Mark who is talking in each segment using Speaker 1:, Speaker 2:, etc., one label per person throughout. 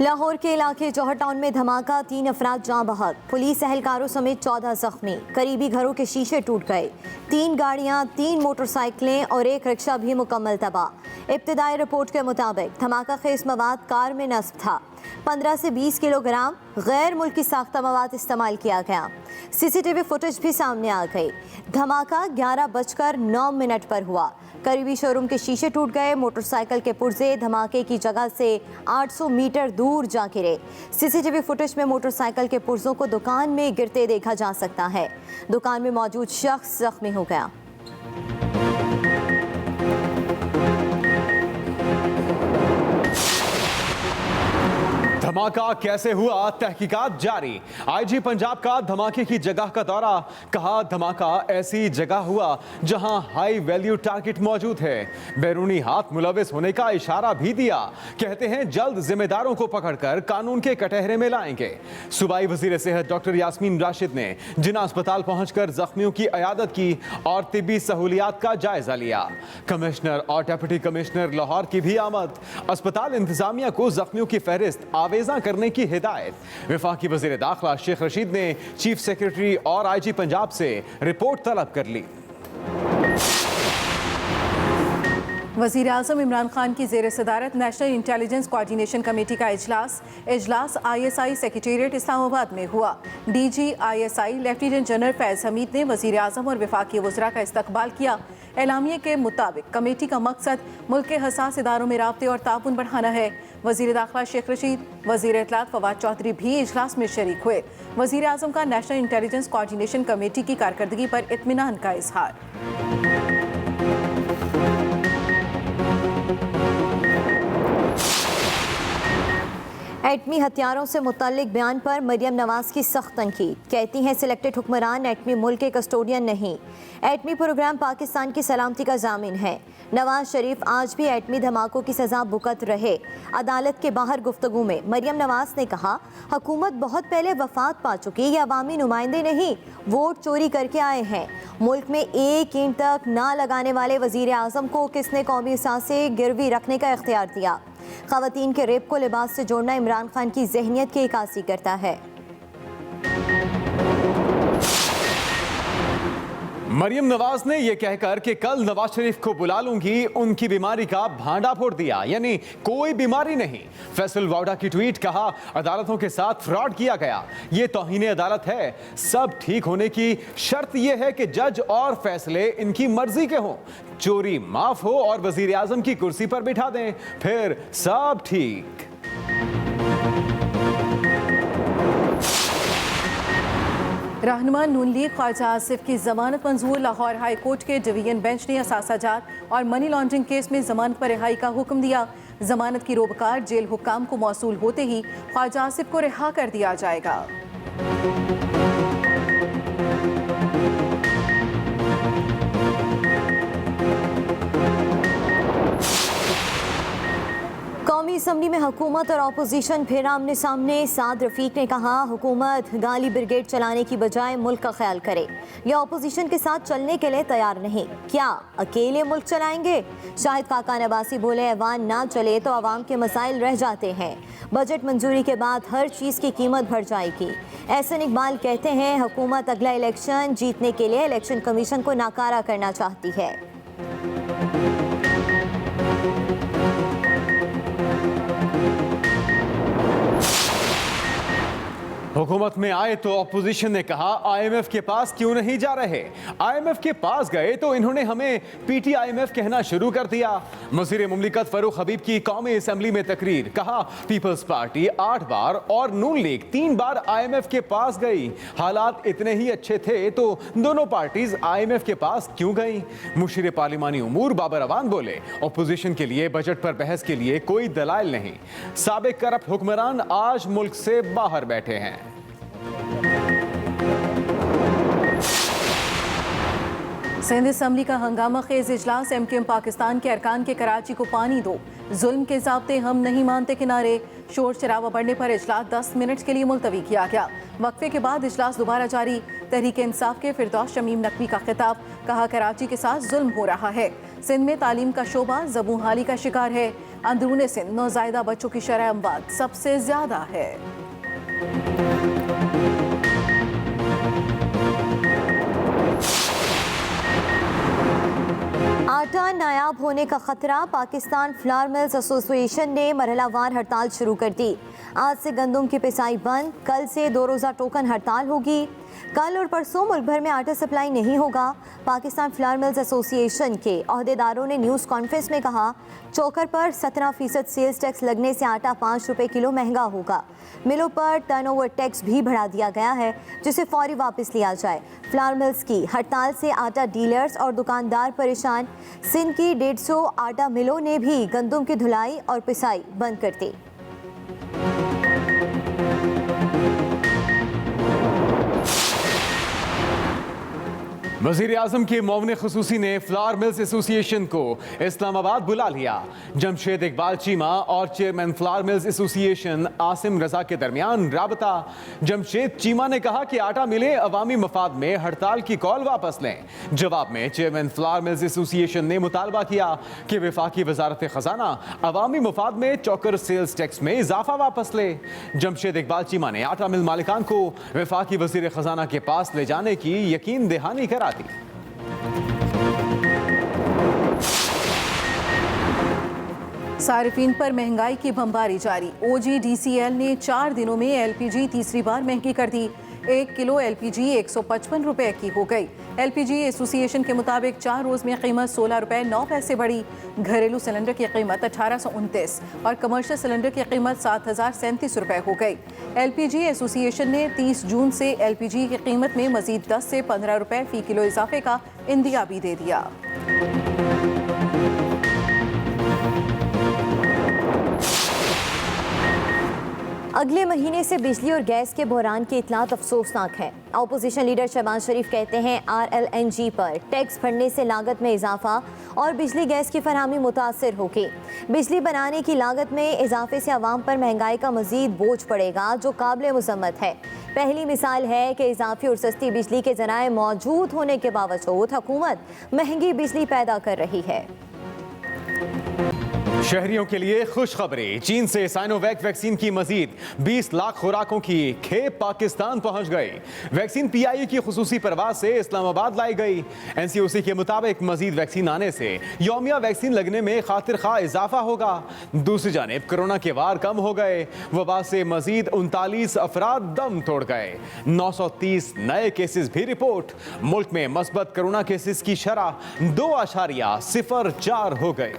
Speaker 1: लाहौर के इलाके जौहर टाउन में धमाका, 3 अफराद जाँ बहक, पुलिस एहलकारों समेत 14 जख्मी, करीबी घरों के शीशे टूट गए, 3 गाड़ियां, 3 मोटरसाइकिलें और 1 रिक्शा भी मुकम्मल तबाह। इब्तिदाई रिपोर्ट के मुताबिक धमाका खेज मवाद कार में नस्ब था। 15 से 20 किलोग्राम गैर मुल्की साख्ता मवाद इस्तेमाल किया गया। CCTV फुटेज भी सामने आ गई। धमाका 11:09 पर हुआ। करीबी शोरूम के शीशे टूट गए। मोटरसाइकिल के पुर्जे धमाके की जगह से 800 मीटर दूर जा गिरे। CCTV फुटेज में मोटरसाइकिल के पुर्जों को दुकान में गिरते देखा जा सकता है। दुकान में मौजूद शख्स जख्मी हो गया।
Speaker 2: धमाका कैसे हुआ, तहकीकात जारी। IG पंजाब का धमाके की जगह का दौरा, कहा धमाका ऐसी जगह हुआ जहां हाई वैल्यू टारगेट मौजूद है। बैरूनी हाथ मुलविस होने का इशारा भी दिया। कहते हैं जल्द जिम्मेदारों को पकड़कर कानून के कटहरे में लाएंगे। सूबाई वजीर सेहत डॉक्टर यास्मीन राशिद ने जिना अस्पताल पहुंचकर जख्मियों की अयादत की और तिब्बी सहूलियात का जायजा लिया। कमिश्नर और डिप्टी कमिश्नर लाहौर की भी आमद। अस्पताल इंतजामिया को जख्मियों की फहरिस्त आवेजा करने की हिदायत। वफाकी वजीर दाखिला शेख रशीद ने चीफ सेक्रेटरी और IG पंजाब से रिपोर्ट तलब कर ली।
Speaker 3: वज़ीर आज़म इमरान खान की ज़ेर सदारत नेशनल इंटेलिजेंस कोऑर्डिनेशन कमेटी का इजलास ISI सेक्रेटेरिएट इस्लामाबाद में हुआ। DG ISI लेफ्टिनेंट जनरल फैज़ हमीद ने वज़ीर आज़म और वफाकी वज़रा का इस्तकबाल किया। एलामिये के मुताबिक कमेटी का मकसद मुल्क के हसास इदारों में राब्ते और ताउन बढ़ाना है। वज़ीर दाखिला शेख रशीद, वज़ीर इत्तलात फवाद चौधरी भी इजलास में शरीक हुए। वज़ीर आज़म का नेशनल इंटेलिजेंस कोऑर्डिनेशन कमेटी की कारकर्दगी पर इत्मीनान का इजहार।
Speaker 1: एटमी हथियारों से मुतल्लिक बयान पर मरियम नवाज की सख्त तनकीद। कहती हैं सिलेक्टेड हुक्मरान एटमी मुल्क के कस्टोडियन नहीं। एटमी प्रोग्राम पाकिस्तान की सलामती का जामिन है। नवाज शरीफ आज भी एटमी धमाकों की सजा भुगत रहे। अदालत के बाहर गुफ्तगू में मरियम नवाज ने कहा, हुकूमत बहुत पहले वफात पा चुकी, ये अवामी नुमाइंदे नहीं, वोट चोरी करके आए हैं। मुल्क में एक ईंट तक ना लगाने वाले वजीर आज़म को किसने कौमी असासे गिरवी रखने का इख्तियार दिया? ख़वातीन के रेप को लिबास से जोड़ना इमरान खान की ज़हनियत की इक्कासी करता है।
Speaker 2: मरियम नवाज ने यह कहकर कि कल नवाज शरीफ को बुला लूंगी, उनकी बीमारी का भांडा फोड़ दिया, यानी कोई बीमारी नहीं। फैसल वाउडा की ट्वीट, कहा अदालतों के साथ फ्रॉड किया गया, ये तौहीन अदालत है। सब ठीक होने की शर्त यह है कि जज और फैसले इनकी मर्जी के हों। चोरी माफ हो और वजीर आजम की कुर्सी पर बिठा दें, फिर सब ठीक।
Speaker 3: रहनुमा नून लीग ख्वाजा आसिफ की जमानत मंजूर। लाहौर हाई कोर्ट के डिवीजन बेंच ने असासाजात और मनी लॉन्ड्रिंग केस में जमानत पर रिहाई का हुक्म दिया। जमानत की रोबकार जेल हुक्काम को मौसूल होते ही ख्वाजा आसिफ को रिहा कर दिया जाएगा।
Speaker 1: कौमी असम्बली में हुकूमत और अपोजिशन फिर आमने सामने। साद रफीक ने कहा, हुकूमत गाली ब्रिगेड चलाने की बजाय मुल्क का ख्याल करे। या अपोजिशन के साथ चलने के लिए तैयार नहीं, क्या अकेले मुल्क चलाएंगे? शाहिद खाकान अब्बासी बोले, ऐवान ना चले तो आवाम के मसाइल रह जाते हैं। बजट मंजूरी के बाद हर चीज़ की कीमत बढ़ जाएगी। एहसन इकबाल कहते हैं, हुकूमत अगला इलेक्शन जीतने के लिए इलेक्शन कमीशन को नाकारा करना चाहती है।
Speaker 2: हुकूमत में आए तो अपोजिशन ने कहा, IMF के पास क्यों नहीं जा रहे? IMF के पास गए तो इन्होंने हमें PTIMF कहना शुरू कर दिया। वज़ीर मुमलिकत फरूख हबीब की कौमी असम्बली में तकरीर, कहा पीपल्स पार्टी 8 बार और नून लीग 3 बार IMF के पास गई। हालात इतने ही अच्छे थे तो दोनों पार्टीज IMF के पास क्यों गई? मुशीर पार्लिमानी उमूर बाबर अवान बोले, अपोजिशन के लिए बजट पर बहस के लिए कोई दलाइल नहीं। साबिक करप्ट हुक्मरान आज मुल्क से बाहर बैठे हैं।
Speaker 3: सिंध असम्बली का हंगामा खेज इजलास। MQM पाकिस्तान के अरकान के कराची को पानी दो, जुल्म के ज़ाब्ते हम नहीं मानते के नारे। शोर शराबा बढ़ने पर इजलास 10 मिनट के लिए मुलतवी किया गया। वक्फे के बाद इजलास दोबारा जारी। तहरीक इंसाफ के फिरदौस शमीम नकवी का खिताब, कहा कराची के साथ जुल्म हो रहा है। सिंध में तालीम का शोबा ज़बूहाली का शिकार है। अंदरूने सिंध नौज़ायदा बच्चों की शरह अमवात सबसे ज्यादा है।
Speaker 1: आटा नायाब होने का खतरा, पाकिस्तान फ्लावर मिल्स एसोसिएशन ने मरहलावार हड़ताल शुरू कर दी। आज से गंदम की पिसाई बंद, कल से 2 रोज़ा टोकन हड़ताल होगी। कल और परसों मुल्क भर में आटा सप्लाई नहीं होगा। पाकिस्तान फ्लावर मिल्स एसोसिएशन के अहदेदारों ने न्यूज़ कॉन्फ्रेंस में कहा, चोकर पर 17% सेल्स टैक्स लगने से आटा 5 रुपये किलो महंगा होगा। मिलों पर टर्नओवर टैक्स भी बढ़ा दिया गया है, जिसे फौरी वापस लिया जाए। फ्लावर मिल्स की हड़ताल से आटा डीलर्स और दुकानदार परेशान। सिंध की 150 आटा मिलों ने भी गंदम की धुलाई और पिसाई बंद कर दी।
Speaker 2: वज़ीर आज़म के मुआविन ख़ुसूसी ने फ्लावर मिल्स एसोसिएशन को इस्लामाबाद बुला लिया। जमशेद इकबाल चीमा और chairman flour mills association Asim Raza के दरमियान राबता। जमशेद चीमा ने कहा कि आटा मिलें अवामी मफाद में हड़ताल की कॉल वापस लें। जवाब में चेयरमैन फ्लावर मिल्स एसोसिएशन ने मुतालबा किया कि वफाकी वजारत खजाना अवामी मफाद में चौकर सेल्स टैक्स में इजाफा वापस ले। जमशेद इकबाल चीमा ने आटा मिल मालिकान को वफाकी वज़ीर खजाना के पास ले जाने की यकीन दहानी करा दी।
Speaker 3: सारिफीन पर महंगाई की बमबारी जारी। OGDCL ने 4 दिनों में LPG तीसरी बार महंगी कर दी। 1 किलो LPG 155 रुपए की हो गई। LPG एसोसिएशन के मुताबिक 4 रोज में कीमत 16 रुपए 9 पैसे बढ़ी। घरेलू सिलेंडर की कीमत 1829 और कमर्शियल सिलेंडर की कीमत 7037 रुपए हो गई। LPG एसोसिएशन ने 30 जून से LPG की कीमत में मजीद 10 से 15 रुपए फी किलो इजाफे का इंदिया भी दे दिया।
Speaker 1: अगले महीने से बिजली और गैस के बहरान की इतलात अफसोसनाक है। अपोजिशन लीडर शहबाज शरीफ कहते हैं RLNG पर टैक्स बढ़ने से लागत में इजाफा और बिजली गैस की फरहमी मुतासर होगी। बिजली बनाने की लागत में इजाफे से आवाम पर महंगाई का मजीद बोझ पड़ेगा, जो काबिल मुज़म्मत है। पहली मिसाल है कि इजाफी और सस्ती बिजली के जराए मौजूद होने के बावजूद हुकूमत महंगी बिजली पैदा कर रही है।
Speaker 2: शहरियों के लिए खुशखबरी, चीन से साइनोवैक वैक्सीन की मजीद 20 लाख खुराकों की खेप पाकिस्तान पहुंच गई। वैक्सीन PIE की खुसूसी परवाज से इस्लामाबाद लाई गई। NCOC के मुताबिक मजीद वैक्सीन आने से यौमिया वैक्सीन लगने में खातिर खा इजाफा होगा। दूसरी जानिब कोरोना के वार कम हो गए। वबा से मजीद 39 अफराद दम तोड़ गए। 930 नए केसेस भी रिपोर्ट। मुल्क में मस्बत कोरोना केसेस की शरह 2.04 हो गए।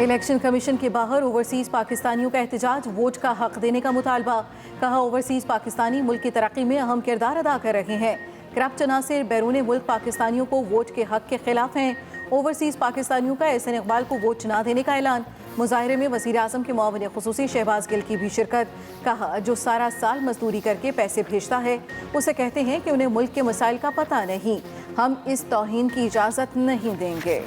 Speaker 3: इलेक्शन कमीशन के बाहर ओवरसीज पाकिस्तानियों का एहतजाज, वोट का हक देने का मुतालबा। कहा, ओवरसीज पाकिस्तानी मुल्क की तरक्की में अहम किरदार अदा कर रहे हैं। करप्ट अनासिर बैरून मुल्क पाकिस्तानियों को वोट के हक के खिलाफ हैं। ओवरसीज पाकिस्तानियों का एहसन इकबाल को वोट न देने का ऐलान। मुजाहिरे में वज़ीर आज़म के मुआविन ख़ुसूसी शहबाज गिल की भी शिरकत। कहा, जो सारा साल मजदूरी करके पैसे भेजता है उसे कहते हैं कि उन्हें मुल्क के मसाइल का पता नहीं। हम इस तौहीन की इजाज़त नहीं देंगे।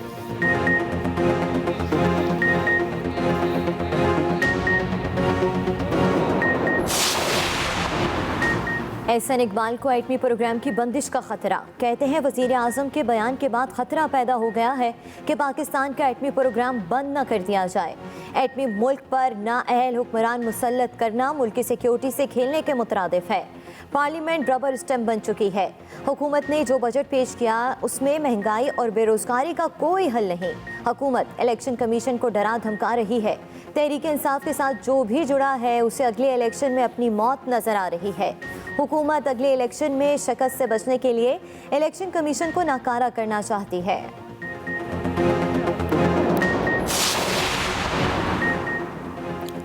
Speaker 1: एहसन इकबाल को एटमी प्रोग्राम की बंदिश का खतरा। कहते हैं वज़ीर आज़म के बयान के बाद खतरा पैदा हो गया है कि पाकिस्तान का एटमी प्रोग्राम बंद न कर दिया जाए। एटमी मुल्क पर नाअहल हुक्मरान मुसल्लत करना मुल्क की सिक्योरिटी से खेलने के मुतरादिफ है। पार्लियामेंट रबर स्टैम्प बन चुकी है। हुकूमत ने जो बजट पेश किया उसमें महंगाई और बेरोजगारी का कोई हल नहीं। हुकूमत इलेक्शन कमीशन को डरा धमका रही है। तहरीक इंसाफ के साथ जो भी जुड़ा है उसे अगले इलेक्शन में अपनी मौत नजर आ रही है। हुकूमत अगले इलेक्शन में शिकस्त से बचने के लिए इलेक्शन कमीशन को नाकारा करना चाहती है।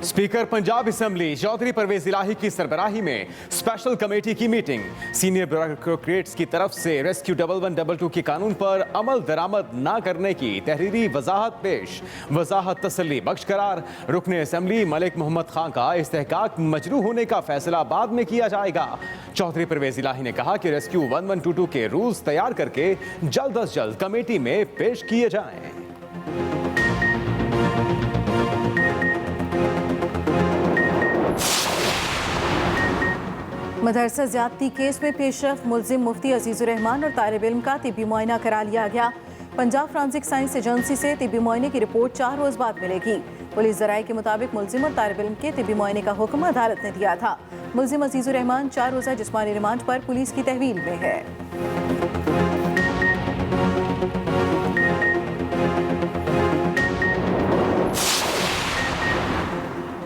Speaker 2: स्पीकर पंजाब असेंबली चौधरी परवेज इलाही की सरबराही में स्पेशल कमेटी की मीटिंग। सीनियर ब्यूरोक्रेट्स की तरफ से रेस्क्यू 1122 के कानून पर अमल दरामद न करने की तहरीरी वजाहत पेश। वजाहत तसल्ली बख्श करार। रुकने असेंबली मलिक मोहम्मद खान का इस्तेहकाक मजरू होने का फैसला बाद में किया जाएगा। चौधरी परवेज इलाही ने कहा कि रेस्क्यू 1122 के रूल्स तैयार करके जल्द अज जल्द कमेटी में पेश किए जाएं।
Speaker 3: मदरसा ज्यादती केस में पेशरफ मुलजिम मुफ्ती अजीजुर रहमान और तालिब इल्म का तिब्बी मुआयना करा लिया गया। पंजाब फॉरेंसिक साइंस एजेंसी से तिब्बी मुआयने की रिपोर्ट 4 रोज बाद मिलेगी। पुलिस जराये के मुताबिक मुलजिम और तालिब इल्म के तिब्बी मुआयने का हुक्म अदालत ने दिया था। मुलजिम अजीजुर रहमान 4 रोजा जिस्मानी रिमांड पर पुलिस की तहवील में है।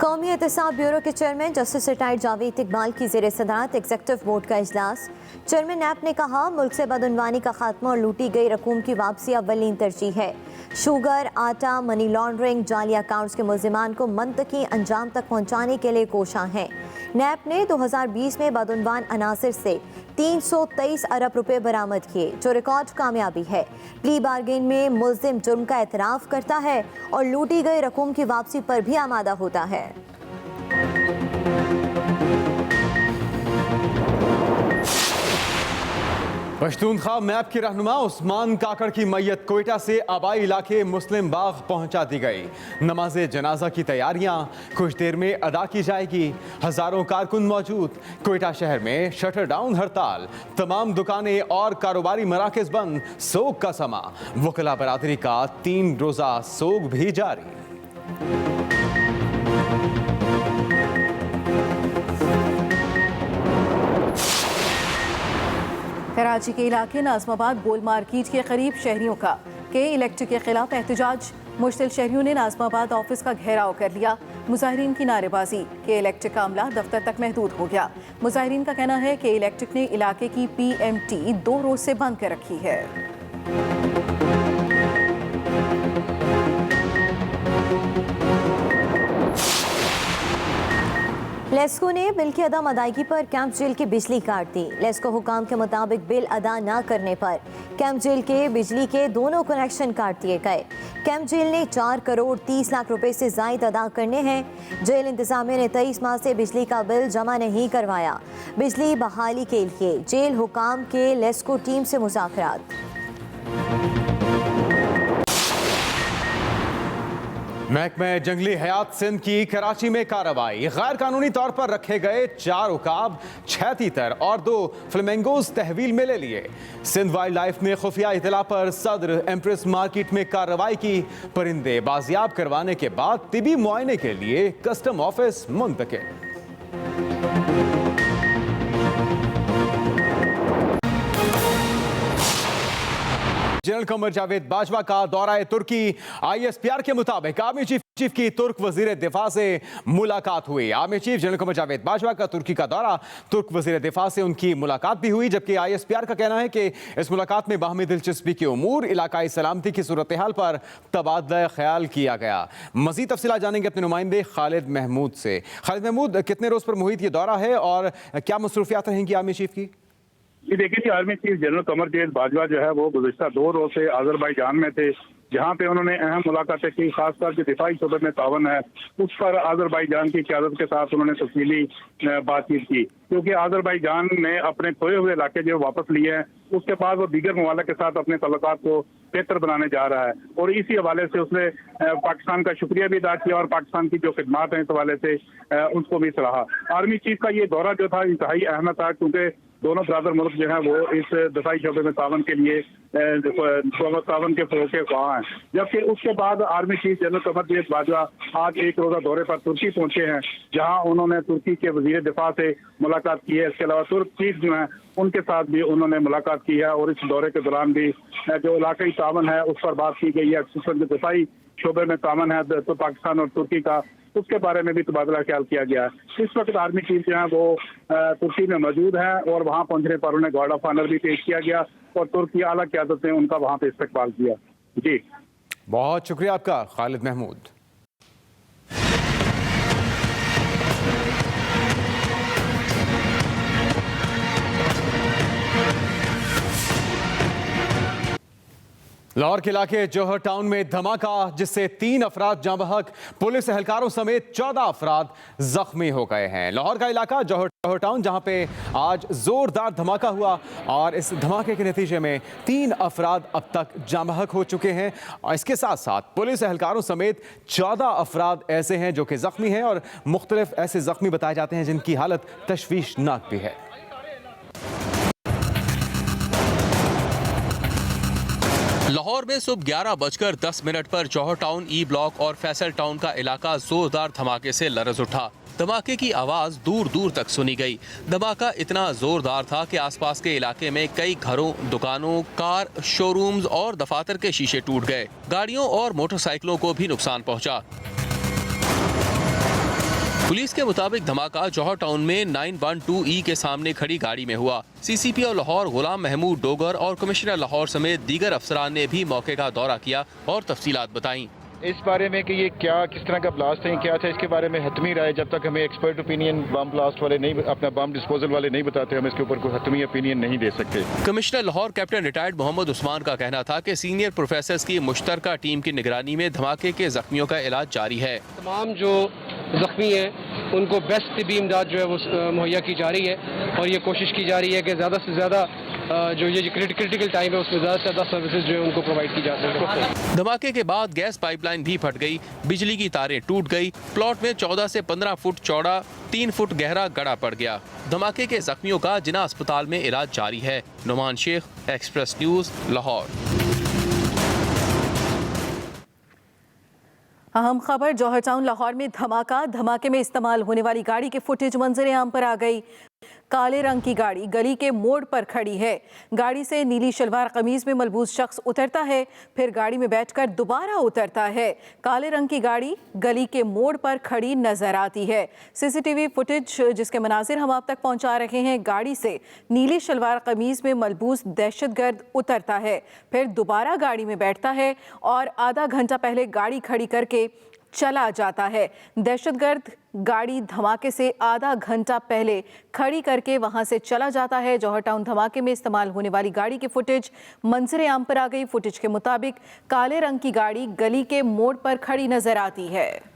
Speaker 1: कौमी एहतसाब ब्यूरो के chairman justice retired Javed Iqbal की ज़ेर सदारत एग्जेक्टिव बोर्ड का इजलास। चेयरमैन नैप ने कहा, मुल्क से बदउनवानी का खात्मा और लूटी गई रकूम की वापसी अव्वलीन तरजीह है। शुगर, आटा, मनी लॉन्ड्रिंग, जाली अकाउंट्स के मुल्जिमान को मंतकी अंजाम तक पहुँचाने के लिए कोशां हैं। नैप ने 2020 में बदउनवान अनासिर से 323 अरब रुपए बरामद किए, जो रिकॉर्ड कामयाबी है। प्ली बार्गेन में मुल्जिम जुर्म का एतराफ़ करता है और लूटी गई रकूम की वापसी पर भी आमादा होता है।
Speaker 2: पश्तूनख्वा मैप के रहनुमा उस्मान काकड़ की मैयत कोयटा से आबाई इलाके मुस्लिम बाग पहुंचा दी गई। नमाज जनाजा की तैयारियां कुछ देर में अदा की जाएगी। हजारों कारकुन मौजूद। कोयटा शहर में शटर डाउन हड़ताल, तमाम दुकानें और कारोबारी मराकज बंद। सोग का समा, वकला बरादरी का 3 रोजा सोग भी जारी।
Speaker 3: कराची के इलाके नाजमाबाद गोल मार्केट के करीब शहरियों का के इलेक्ट्रिक के खिलाफ एहतजाज। मुश्तिल शहरियों ने नाजमाबाद ऑफिस का घेराव कर लिया। मुजाहिरीन की नारेबाजी, के इलेक्ट्रिक का अमला दफ्तर तक महदूद हो गया। मुजाहिरीन का कहना है कि इलेक्ट्रिक ने इलाके की PMT 2 रोज से बंद कर रखी है।
Speaker 1: लेस्को ने बिल की अदम अदायगी पर कैंप जेल की बिजली काट दी। लेस्को हुकाम के मुताबिक बिल अदा न करने पर कैंप जेल के बिजली के दोनों कनेक्शन काट दिए गए। कैंप जेल ने 4 करोड़ 30 लाख रुपए से जायद अदा करने हैं। जेल इंतजामिया ने 23 माह से बिजली का बिल जमा नहीं करवाया। बिजली बहाली के लिए जेल हुकाम के लेस्को टीम से मुज़ाकरात।
Speaker 2: महकमा जंगली हयात सिंध की कराची में कार्रवाई। गैर कानूनी तौर पर रखे गए 4 उकाब, 6 तीतर और 2 फ्लेमिंगोज तहवील में ले लिए। सिंध वाइल्ड लाइफ ने खुफिया इतला पर सदर एम्प्रेस मार्केट में कार्रवाई की। परिंदे बाजियाब करवाने के बाद तिबी मुआयने के लिए कस्टम ऑफिस मुंतकिल। जनरल कमर जावेद बाजवा का दौरा तुर्की। ISPR के मुताबिक आर्मी चीफ की तुर्क वजीर दिफा से मुलाकात हुई। Army chief general Qamar Javed Bajwa का तुर्की का दौरा, तुर्क वजीर दिफा से उनकी मुलाकात भी हुई। जबकि ISPR का कहना है कि इस मुलाकात में बाहमी दिलचस्पी के उमूर, इलाकाई सलामती की सूरत हाल पर तबादला ख्याल किया गया। मजीद तफसीलात जानेंगे अपने नुमाइंदे खालिद महमूद से। खालिद महमूद, कितने रोज पर मुहित ये दौरा है और क्या मसरूफियात रहेंगी आर्मी चीफ की?
Speaker 4: ये देखिए, army chief general Qamar Javed Bajwa जो है वो गुज़िश्ता 2 रोज से आज़रबाईजान में थे, जहाँ पे उन्होंने अहम मुलाकातें की। खासतौर से दिफाई शोबे में तावन है, उस पर आज़रबाईजान की क़यादत के साथ उन्होंने तफसीली बातचीत की, क्योंकि आज़रबाईजान ने अपने खोए हुए इलाके जो वापस लिए हैं, उसके बाद वो दीगर ममालिक के साथ अपने तल्लुकात को बेहतर बनाने जा रहा है। और इसी हवाले से उसने पाकिस्तान का शुक्रिया भी अदा किया और पाकिस्तान की जो खिदमात हैं इस हवाले से उसको भी सराहा। आर्मी चीफ का ये दौरा जो था इंतहाई अहम था, क्योंकि दोनों ब्रादर मुल्क जो है वो इस दफाई शोबे में तावन के लिए तावन के फरोग के ख्वाह हैं। जबकि उसके बाद army chief general Qamar Javed Bajwa आज 1 रोजा दौरे पर तुर्की पहुंचे हैं, जहां उन्होंने तुर्की के वजीर दिफा से मुलाकात की है। इसके अलावा तुर्क चीफ जो है उनके साथ भी उन्होंने मुलाकात की है और इस दौरे के दौरान भी जो इलाकाई तावन है उस पर बात की गई है। जो दिफाई शोबे में तावन है तो पाकिस्तान और तुर्की का, उसके बारे में भी तबादला ख्याल किया गया है। इस वक्त आर्मी चीफ जो है वो तुर्की में मौजूद है और वहाँ पहुंचने पर उन्हें गार्ड ऑफ ऑनर भी पेश किया गया और तुर्की आला क़यादत ने उनका वहाँ पे इस्तकबाल किया। जी,
Speaker 2: बहुत शुक्रिया आपका खालिद महमूद। लाहौर के इलाके जौहर टाउन में धमाका, जिससे 3 अफराद जाँ बहक, पुलिस एहलकारों समेत 14 अफराद जख्मी हो गए हैं। लाहौर का इलाका जौहर टाउन, जहां पे आज जोरदार धमाका हुआ और इस धमाके के नतीजे में 3 अफराद अब तक जाँ बहक हो चुके हैं। और इसके साथ साथ पुलिस एहलकारों समेत 14 अफराद ऐसे हैं जो कि जख्मी हैं और मुख्तलिफ ऐसे जख्मी बताए जाते हैं जिनकी हालत तशवीशनाक भी है।
Speaker 5: लाहौर में सुबह 11:10 पर जौहर टाउन, ई ब्लॉक और फैसल टाउन का इलाका जोरदार धमाके से लरज उठा। धमाके की आवाज दूर दूर तक सुनी गई। धमाका इतना जोरदार था कि आसपास के इलाके में कई घरों, दुकानों, कार, शोरूम्स और दफातर के शीशे टूट गए। गाड़ियों और मोटरसाइकिलों को भी नुकसान पहुंचा। पुलिस के मुताबिक धमाका जौहर टाउन में 912E के सामने खड़ी गाड़ी में हुआ। CCP और लाहौर गुलाम महमूद डोगर और कमिश्नर लाहौर समेत दीगर अफसरान ने भी मौके का दौरा किया और तफसीलात बताईं।
Speaker 6: इस बारे में कि ये किस तरह का ब्लास्ट है, क्या था, इसके बारे में हतमी राय जब तक हमें एक्सपर्ट ओपिनियन बम ब्लास्ट वाले नहीं, अपना बम डिस्पोजल वाले नहीं बताते, हम इसके ऊपर कोई हतमी ओपिनियन नहीं दे सकते।
Speaker 5: Commissioner Lahore captain retired Mohammad Usman का कहना था कि सीनियर प्रोफेसर्स की मुश्तरका टीम की निगरानी में धमाके के जख्मियों का इलाज जारी है।
Speaker 7: तमाम जो जख्मी हैं उनको बेस्ट तिबी इमदाद जो है वो मुहैया की जा रही है और ये कोशिश की जा रही है कि ज़्यादा से ज़्यादा जो ये क्रिटिकल टाइम है उसमें ज़्यादा से ज़्यादा सर्विसेज जो है उनको प्रोवाइड की जा सके।
Speaker 5: धमाके के बाद गैस पाइपलाइन भी फट गई, बिजली की तारें टूट गई। प्लॉट में 14 से 15 फुट चौड़ा, 3 फुट गहरा गड्ढा पड़ गया। धमाके के जख्मियों का जिना अस्पताल में इलाज जारी है। Numan Sheikh, Express News, Lahore.
Speaker 3: अहम खबर जौहर टाउन लाहौर में धमाके में इस्तेमाल होने वाली गाड़ी की फुटेज मंजर आम पर आ गई। काले रंग की गाड़ी गली के मोड़ पर खड़ी है। गाड़ी से नीली शलवार कमीज में मलबूस शख्स उतरता है, फिर गाड़ी में बैठकर दोबारा उतरता है। काले रंग की गाड़ी गली के मोड़ पर खड़ी नजर आती है। CCTV फुटेज जिसके मनाजिर हम आप तक पहुंचा रहे हैं। गाड़ी से नीली शलवार कमीज में मलबूस दहशतगर्द उतरता है, फिर दोबारा गाड़ी में बैठता है और आधा घंटा पहले गाड़ी खड़ी करके चला जाता है। दहशतगर्द गाड़ी धमाके से आधा घंटा पहले खड़ी करके वहां से चला जाता है। जौहर टाउन धमाके में इस्तेमाल होने वाली गाड़ी की फुटेज मंजर आम पर आ गई। फुटेज के मुताबिक काले रंग की गाड़ी गली के मोड़ पर खड़ी नजर आती है।